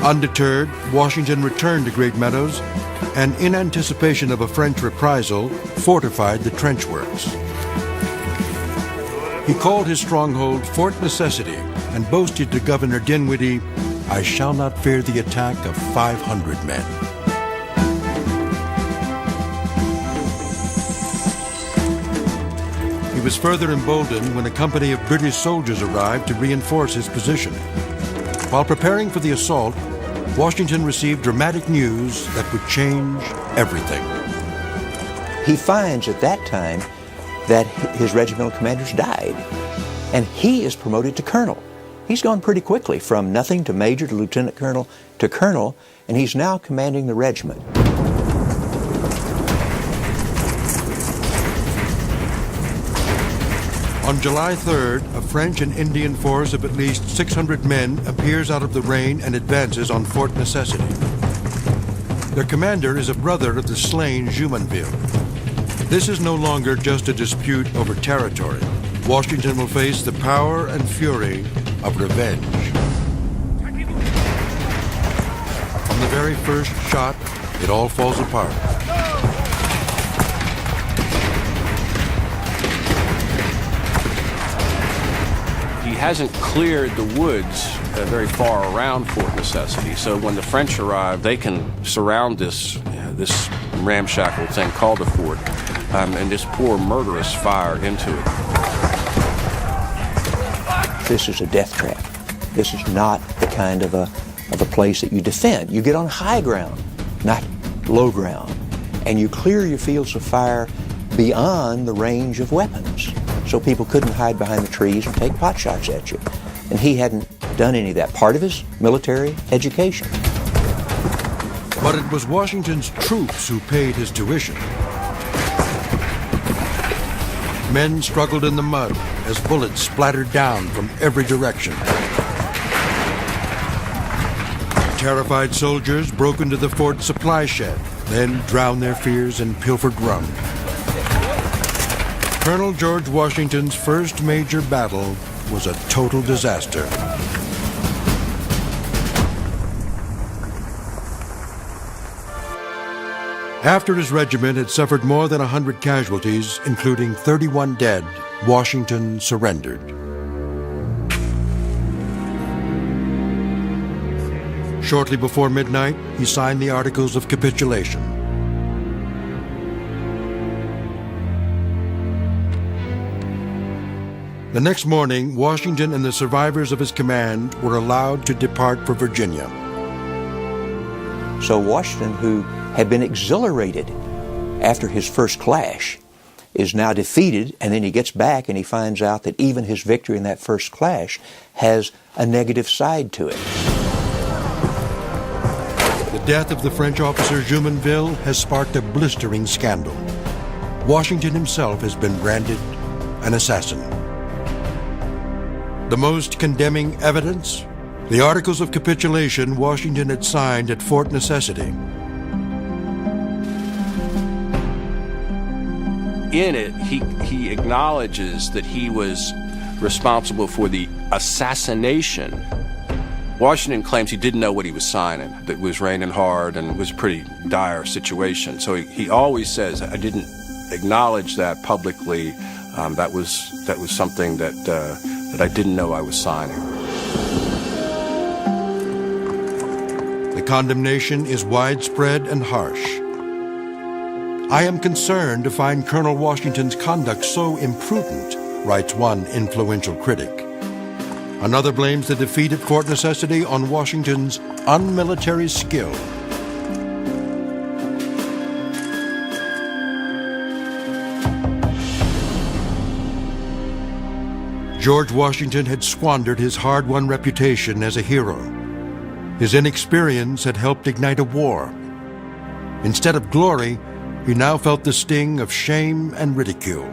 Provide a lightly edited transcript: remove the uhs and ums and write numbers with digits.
Undeterred, Washington returned to Great Meadows and, in anticipation of a French reprisal, fortified the trench works. He called his stronghold Fort Necessity and boasted to Governor Dinwiddie, "I shall not fear the attack of 500 men." He was further emboldened when a company of British soldiers arrived to reinforce his position. While preparing for the assault, Washington received dramatic news that would change everything. He finds at that time that his regimental commanders died, and he is promoted to colonel. He's gone pretty quickly from nothing to major to lieutenant colonel to colonel, and he's now commanding the regiment. On July 3rd, a French and Indian force of at least 600 men appears out of the rain and advances on Fort Necessity. Their commander is a brother of the slain Jumonville. This is no longer just a dispute over territory. Washington will face the power and fury of revenge. From the very first shot, it all falls apart. He hasn't cleared the woods very far around Fort Necessity, so when the French arrive, they can surround this ramshackle thing called the fort and just pour murderous fire into it. This is a death trap. This is not the kind of a place that you defend. You get on high ground, not low ground, and you clear your fields of fire beyond the range of weapons, so people couldn't hide behind the trees and take pot shots at you. And he hadn't done any of that. Part of his military education. But it was Washington's troops who paid his tuition. Men struggled in the mud as bullets splattered down from every direction. Terrified soldiers broke into the fort supply shed, then drowned their fears in pilfered rum. Colonel George Washington's first major battle was a total disaster. After his regiment had suffered more than 100 casualties, including 31 dead, Washington surrendered. Shortly before midnight, he signed the Articles of Capitulation. The next morning, Washington and the survivors of his command were allowed to depart for Virginia. So Washington, who had been exhilarated after his first clash, is now defeated, and then he gets back and he finds out that even his victory in that first clash has a negative side to it. The death of the French officer Jumonville has sparked a blistering scandal. Washington himself has been branded an assassin. The most condemning evidence? The Articles of Capitulation Washington had signed at Fort Necessity. In it, he acknowledges that he was responsible for the assassination. Washington claims he didn't know what he was signing, that it was raining hard and it was a pretty dire situation. So he always says, I didn't acknowledge that publicly. That was something that I didn't know I was signing. The condemnation is widespread and harsh. I am concerned to find Colonel Washington's conduct so imprudent, writes one influential critic. Another blames the defeat at Fort Necessity on Washington's unmilitary skill. George Washington had squandered his hard-won reputation as a hero. His inexperience had helped ignite a war. Instead of glory, he now felt the sting of shame and ridicule.